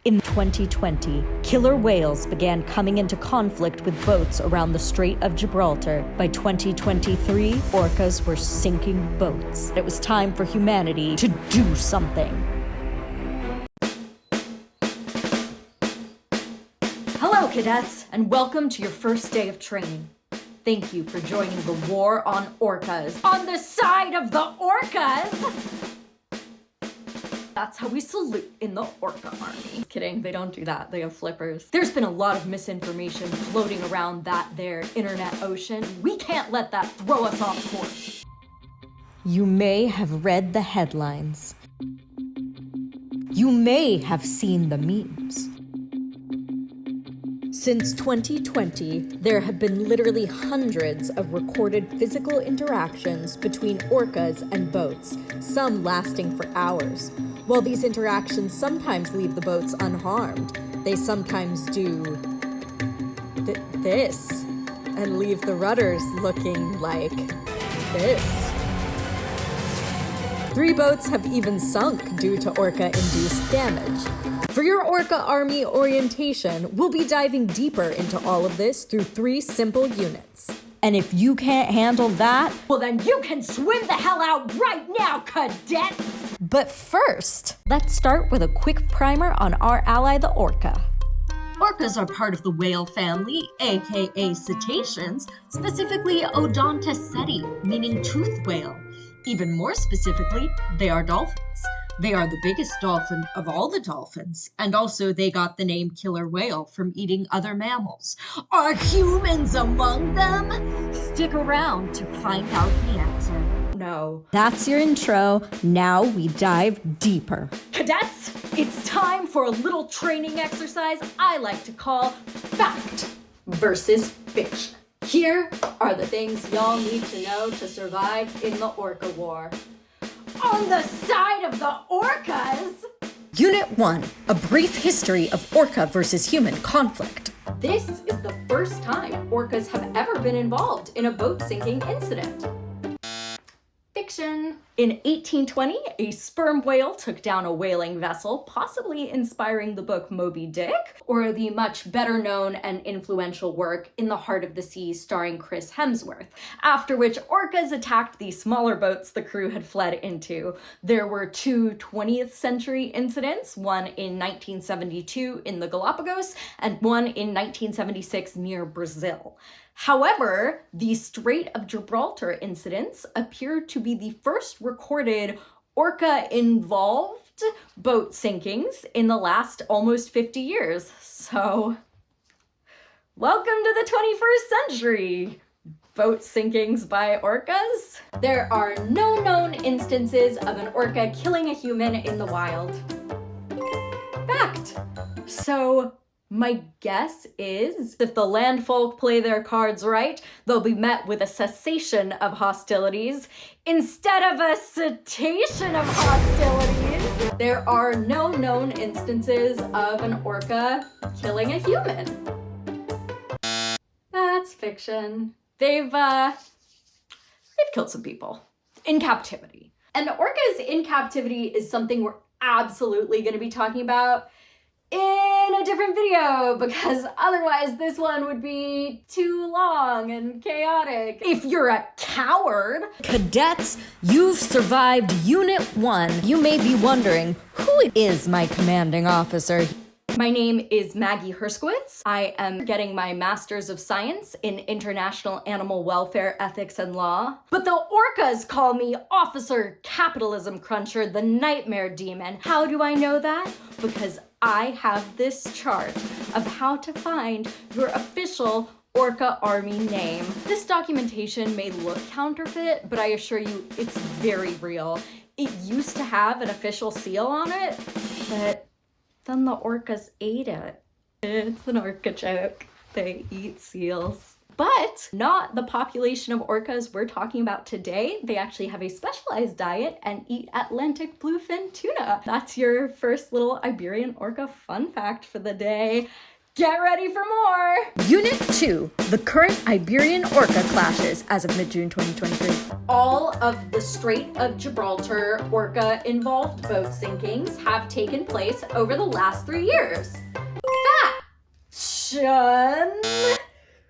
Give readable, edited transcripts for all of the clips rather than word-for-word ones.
In 2020, killer whales began coming into conflict with boats around the Strait of Gibraltar. By 2023, orcas were sinking boats. It was time for humanity to do something. Hello, cadets, and welcome to your first day of training. Thank you for joining the war on orcas. On the side of the orcas! That's how we salute in the orca army. Kidding, they don't do that. They have flippers. There's been a lot of misinformation floating around that there internet ocean. We can't let that throw us off course. You may have read the headlines. You may have seen the memes. Since 2020, there have been literally hundreds of recorded physical interactions between orcas and boats, some lasting for hours. While these interactions sometimes leave the boats unharmed, they sometimes do this and leave the rudders looking like this. 3 boats have even sunk due to orca-induced damage. For your Orca Army orientation, we'll be diving deeper into all of this through 3 simple units. And if you can't handle that, well then you can swim the hell out right now, cadets! But first, let's start with a quick primer on our ally, the orca. Orcas are part of the whale family, aka cetaceans, specifically Odontoceti, meaning toothed whale. Even more specifically, they are dolphins. They are the biggest dolphin of all the dolphins, and also they got the name killer whale from eating other mammals. Are humans among them? Stick around to find out the answer. No. That's your intro. Now we dive deeper. Cadets, it's time for a little training exercise I like to call fact versus fiction. Here are the things y'all need to know to survive in the orca war. On the side of the orcas! Unit 1, a brief history of orca versus human conflict. This is the first time orcas have ever been involved in a boat sinking incident. Fiction. In 1820, a sperm whale took down a whaling vessel, possibly inspiring the book Moby Dick, or the much better known and influential work In the Heart of the Sea starring Chris Hemsworth, after which orcas attacked the smaller boats the crew had fled into. There were 2 20th century incidents, one in 1972 in the Galapagos and one in 1976 near Brazil. However, the Strait of Gibraltar incidents appear to be the first recorded orca-involved boat sinkings in the last almost 50 years. So, welcome to the 21st century! Boat sinkings by orcas? There are no known instances of an orca killing a human in the wild. Fact! So, my guess is, if the landfolk play their cards right, they'll be met with a cessation of hostilities instead of a cetacean of hostilities. There are no known instances of an orca killing a human. That's fiction. They've killed some people in captivity. And orcas in captivity is something we're absolutely going to be talking about in a different video, because otherwise this one would be too long and chaotic. If you're a coward. Cadets, you've survived Unit 1. You may be wondering, who is my commanding officer? My name is Maggie Herskowitz. I am getting my Master's of Science in International Animal Welfare, Ethics, and Law. But the orcas call me Officer Capitalism Cruncher, the Nightmare Demon. How do I know that? Because I have this chart of how to find your official Orca Army name. This documentation may look counterfeit, but I assure you it's very real. It used to have an official seal on it, but then the orcas ate it. It's an orca joke. They eat seals. But not the population of orcas we're talking about today. They actually have a specialized diet and eat Atlantic bluefin tuna. That's your first little Iberian orca fun fact for the day. Get ready for more! Unit 2, the current Iberian orca clashes as of mid-June 2023. All of the Strait of Gibraltar orca-involved boat sinkings have taken place over the last 3 years. Faction,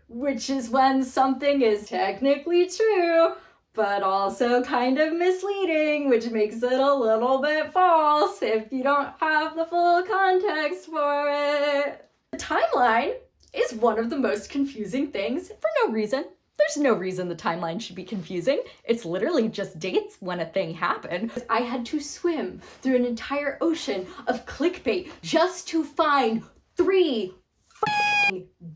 which is when something is technically true, but also kind of misleading, which makes it a little bit false if you don't have the full context for it. The timeline is one of the most confusing things for no reason. There's no reason the timeline should be confusing. It's literally just dates when a thing happened. I had to swim through an entire ocean of clickbait just to find 3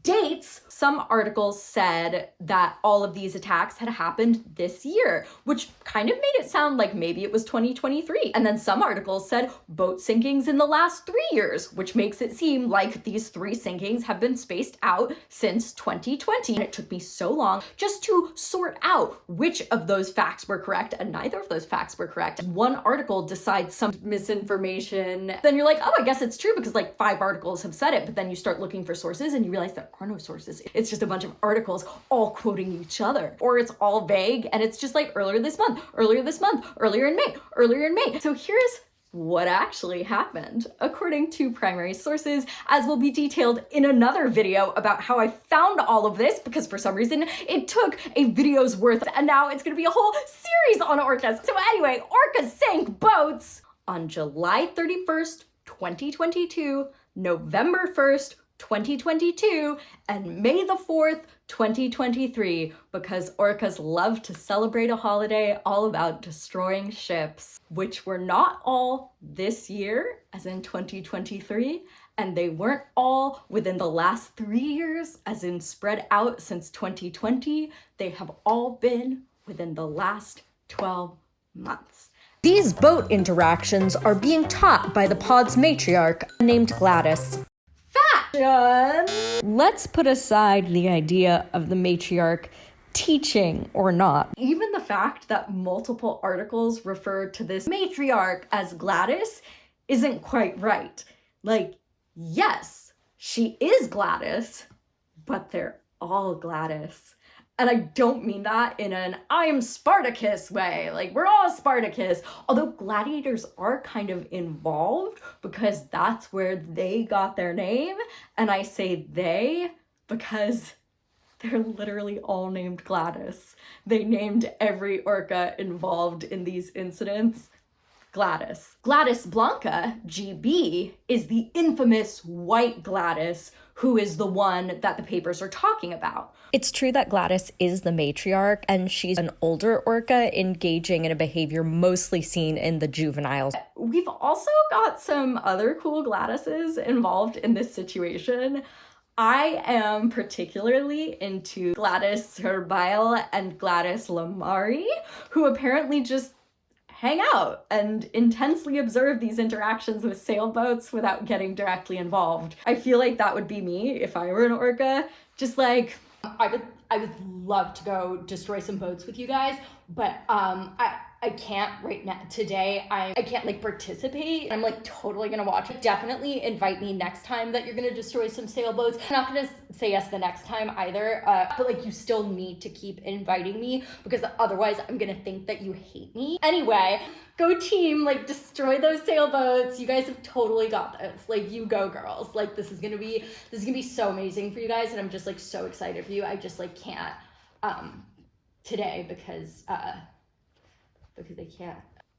dates. Some articles said that all of these attacks had happened this year, which kind of made it sound like maybe it was 2023. And then some articles said boat sinkings in the last 3 years, which makes it seem like these 3 sinkings have been spaced out since 2020. And it took me so long just to sort out which of those facts were correct, and neither of those facts were correct. One article decides some misinformation, then you're like, oh, I guess it's true because like 5 articles have said it, but then you start looking for sources and you realize there are no sources. It's just a bunch of articles all quoting each other. Or it's all vague and it's just like earlier this month, earlier in May. So here's what actually happened, according to primary sources, as will be detailed in another video about how I found all of this, because for some reason it took a video's worth and now it's gonna be a whole series on orcas. So anyway, orcas sank boats on July 31st, 2022, November 1st, 2022, and May the 4th, 2023, because orcas love to celebrate a holiday all about destroying ships, which were not all this year, as in 2023, and they weren't all within the last 3 years, as in spread out since 2020. They have all been within the last 12 months. These boat interactions are being taught by the pod's matriarch named Gladys. Let's put aside the idea of the matriarch teaching or not. Even the fact that multiple articles refer to this matriarch as Gladys isn't quite right. Like, yes, she is Gladys, but they're all Gladys. And I don't mean that in an I'm Spartacus way, like we're all Spartacus, although gladiators are kind of involved because that's where they got their name. And I say they because they're literally all named Gladys. They named every orca involved in these incidents Gladys. Gladys Blanca, GB, is the infamous white Gladys who is the one that the papers are talking about. It's true that Gladys is the matriarch, and she's an older orca engaging in a behavior mostly seen in the juveniles. We've also got some other cool Gladyses involved in this situation. I am particularly into Gladys Servile and Gladys Lamari, who apparently just hang out and intensely observe these interactions with sailboats without getting directly involved. I feel like that would be me if I were an orca. Just like, I would love to go destroy some boats with you guys, but I can't right now. Today, I can't like participate. I'm like totally gonna watch it. Definitely invite me next time that you're gonna destroy some sailboats. I'm not gonna say yes the next time either, but like you still need to keep inviting me because otherwise I'm gonna think that you hate me. Anyway, go team, like destroy those sailboats. You guys have totally got this. Like you go girls. Like this is gonna be so amazing for you guys, and I'm just like so excited for you. I just like can't today because they can't.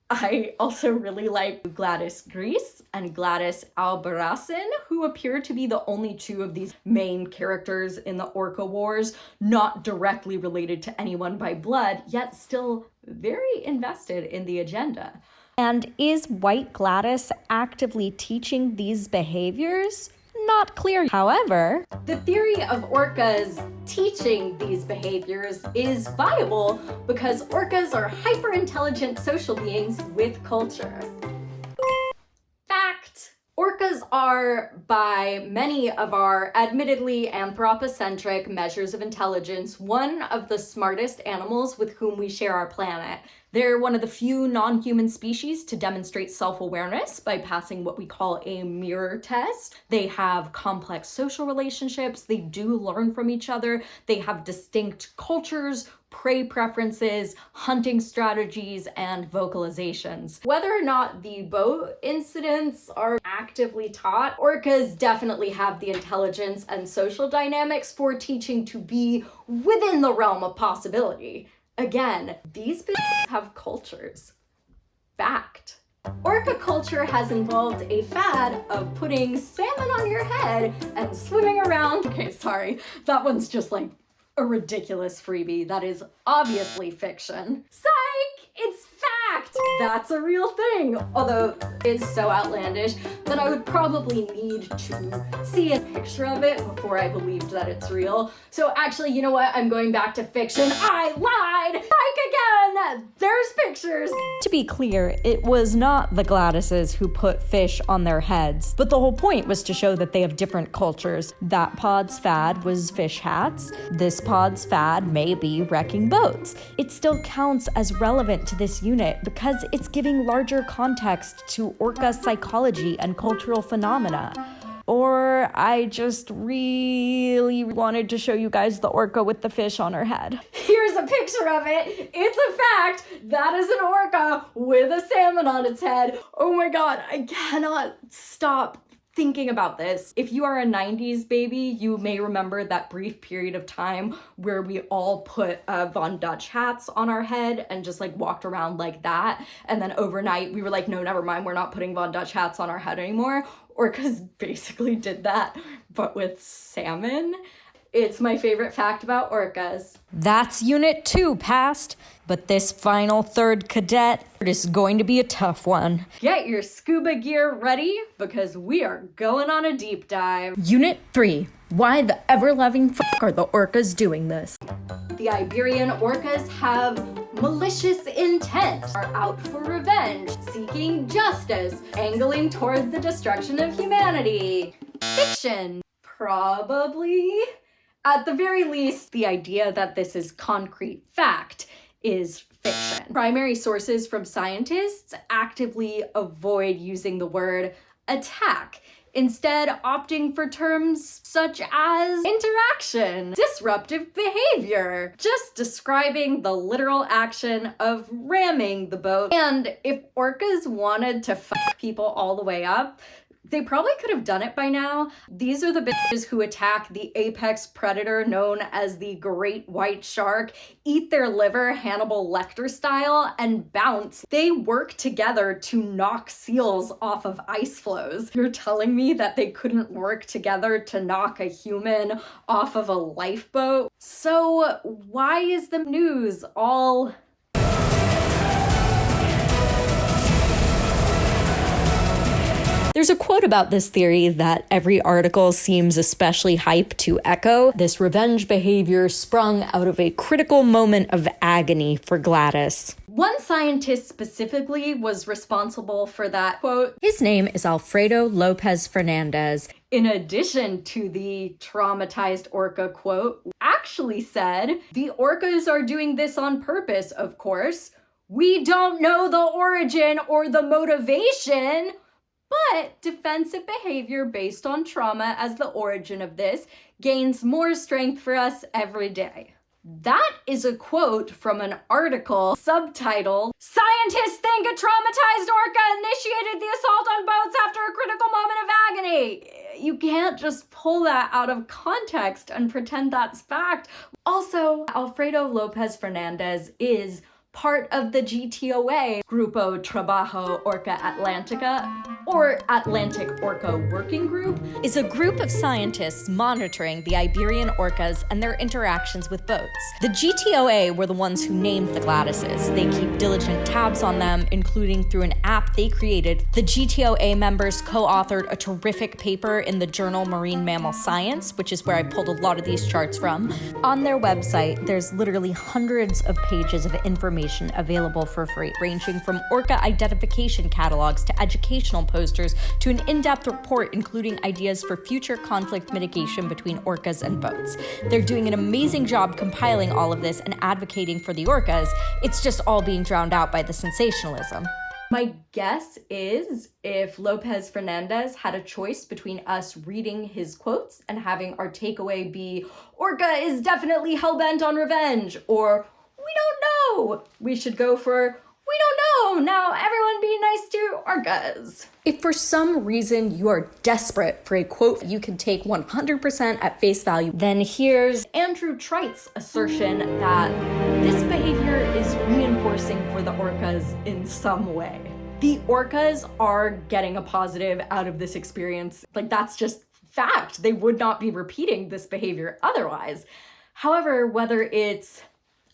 I also really like Gladys Grease and Gladys Albarracin, who appear to be the only 2 of these main characters in the Orca Wars, not directly related to anyone by blood, yet still very invested in the agenda. And is White Gladys actively teaching these behaviors? Not clear. However, the theory of orcas teaching these behaviors is viable because orcas are hyper-intelligent social beings with culture. Fact. Orcas are, by many of our admittedly anthropocentric measures of intelligence, one of the smartest animals with whom we share our planet. They're one of the few non-human species to demonstrate self-awareness by passing what we call a mirror test. They have complex social relationships. They do learn from each other. They have distinct cultures, prey preferences, hunting strategies, and vocalizations. Whether or not the boat incidents are actively taught, orcas definitely have the intelligence and social dynamics for teaching to be within the realm of possibility. Again, these bitches have cultures. Fact. Orca culture has involved a fad of putting salmon on your head and swimming around. Okay, sorry, that one's just like a ridiculous freebie. That is obviously fiction. Psych! It's fact! That's a real thing. Although it is so outlandish that I would probably need to see a picture of it before I believed that it's real. So actually, you know what? I'm going back to fiction. I lied! Psych again! There's pictures! To be clear, it was not the Gladyses who put fish on their heads, but the whole point was to show that they have different cultures. That pod's fad was fish hats. This pod's fad may be wrecking boats. It still counts as relevant to this unit because it's giving larger context to orca psychology and cultural phenomena. Or I just really wanted to show you guys the orca with the fish on her head. Here's a picture of it. It's a fact. That is an orca with a salmon on its head. Oh my god, I cannot stop thinking about this. If you are a 90s baby, you may remember that brief period of time where we all put Von Dutch hats on our head and just like walked around like that. And then overnight we were like, no, never mind, we're not putting Von Dutch hats on our head anymore. Orcas basically did that, but with salmon. It's my favorite fact about orcas. That's Unit 2 passed, but this final third cadet is going to be a tough one. Get your scuba gear ready because we are going on a deep dive. Unit 3, why the ever-loving fuck are the orcas doing this? The Iberian orcas have malicious intent, are out for revenge, seeking justice, angling toward the destruction of humanity. Fiction. Probably. At the very least, the idea that this is concrete fact is fiction. Primary sources from scientists actively avoid using the word attack, instead opting for terms such as interaction, disruptive behavior, just describing the literal action of ramming the boat. And if orcas wanted to fuck people all the way up, they probably could have done it by now. These are the bitches who attack the apex predator known as the great white shark, eat their liver Hannibal Lecter style, and bounce. They work together to knock seals off of ice floes. You're telling me that they couldn't work together to knock a human off of a lifeboat? So why is the news all... There's a quote about this theory that every article seems especially hype to echo. This revenge behavior sprung out of a critical moment of agony for Gladys. One scientist specifically was responsible for that quote. His name is Alfredo Lopez Fernandez. In addition to the traumatized orca quote, actually said, the orcas are doing this on purpose, of course. We don't know the origin or the motivation, but defensive behavior based on trauma as the origin of this gains more strength for us every day. That is a quote from an article subtitled, "Scientists think a traumatized orca initiated the assault on boats after a critical moment of agony." You can't just pull that out of context and pretend that's fact. Also, Alfredo Lopez Fernandez is part of the GTOA, Grupo Trabajo Orca Atlantica, or Atlantic Orca Working Group, is a group of scientists monitoring the Iberian orcas and their interactions with boats. The GTOA were the ones who named the Gladyses. They keep diligent tabs on them, including through an app they created. The GTOA members co-authored a terrific paper in the journal Marine Mammal Science, which is where I pulled a lot of these charts from. On their website, there's literally hundreds of pages of information information available for free, ranging from orca identification catalogs to educational posters to an in-depth report including ideas for future conflict mitigation between orcas and boats. They're doing an amazing job compiling all of this and advocating for the orcas. It's just all being drowned out by the sensationalism. My guess is if Lopez Fernandez had a choice between us reading his quotes and having our takeaway be, Orca is definitely hellbent on revenge, or we don't know, we should go for, we don't know, now everyone be nice to orcas. If for some reason you are desperate for a quote you can take 100% at face value, then here's Andrew Trite's assertion that this behavior is reinforcing for the orcas in some way. The orcas are getting a positive out of this experience. Like, that's just fact. They would not be repeating this behavior otherwise. However, whether it's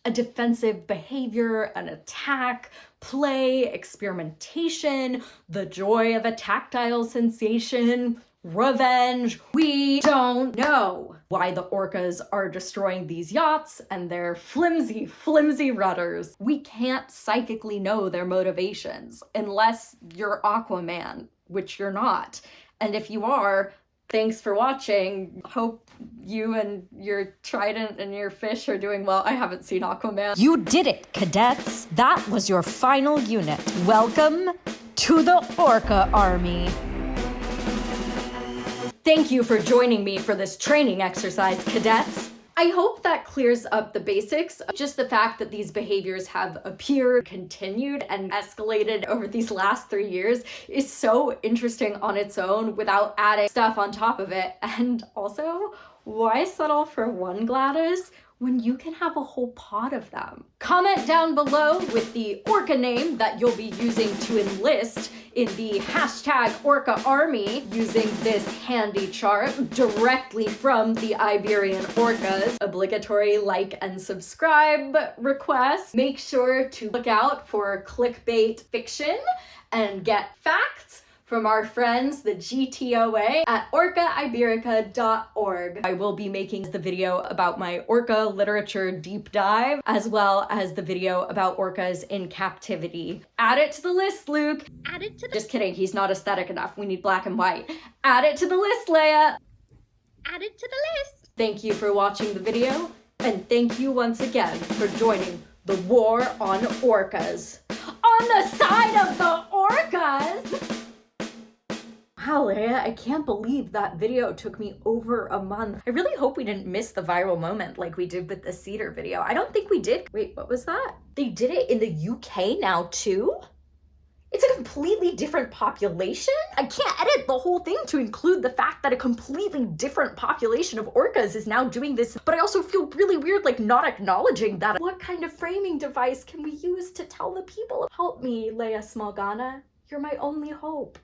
a defensive behavior, an attack, play, experimentation, the joy of a tactile sensation, revenge, we don't know why the orcas are destroying these yachts and their flimsy, flimsy rudders. We can't psychically know their motivations unless you're Aquaman, which you're not. And if you are, thanks for watching. Hope you and your trident and your fish are doing well. I haven't seen Aquaman. You did it, cadets. That was your final unit. Welcome to the Orca Army. Thank you for joining me for this training exercise, cadets. I hope that clears up the basics. Just the fact that these behaviors have appeared, continued, and escalated over these last 3 years is so interesting on its own without adding stuff on top of it. And also, why settle for one Gladys when you can have a whole pod of them? Comment down below with the orca name that you'll be using to enlist in the hashtag Orca Army using this handy chart directly from the Iberian orcas. Obligatory like and subscribe request. Make sure to look out for clickbait fiction and get facts from our friends, the GTOA, at orcaiberica.org. I will be making the video about my orca literature deep dive, as well as the video about orcas in captivity. Add it to the list, Luke. Add it to the Just kidding, he's not aesthetic enough. We need black and white. Add it to the list, Leia. Add it to the list. Thank you for watching the video, and thank you once again for joining the war on orcas. On the side of the orcas! Wow, Leia, I can't believe that video took me over a month. I really hope we didn't miss the viral moment like we did with the cedar video. I don't think we did. Wait, what was that? They did it in the UK now too? It's a completely different population? I can't edit the whole thing to include the fact that a completely different population of orcas is now doing this, but I also feel really weird like not acknowledging that. What kind of framing device can we use to tell the people? Help me, Leia Smallgana. You're my only hope.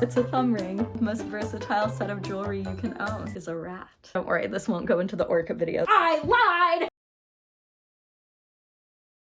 It's a thumb ring. The most versatile set of jewelry you can own is a rat. Don't worry, this won't go into the orca video. I lied!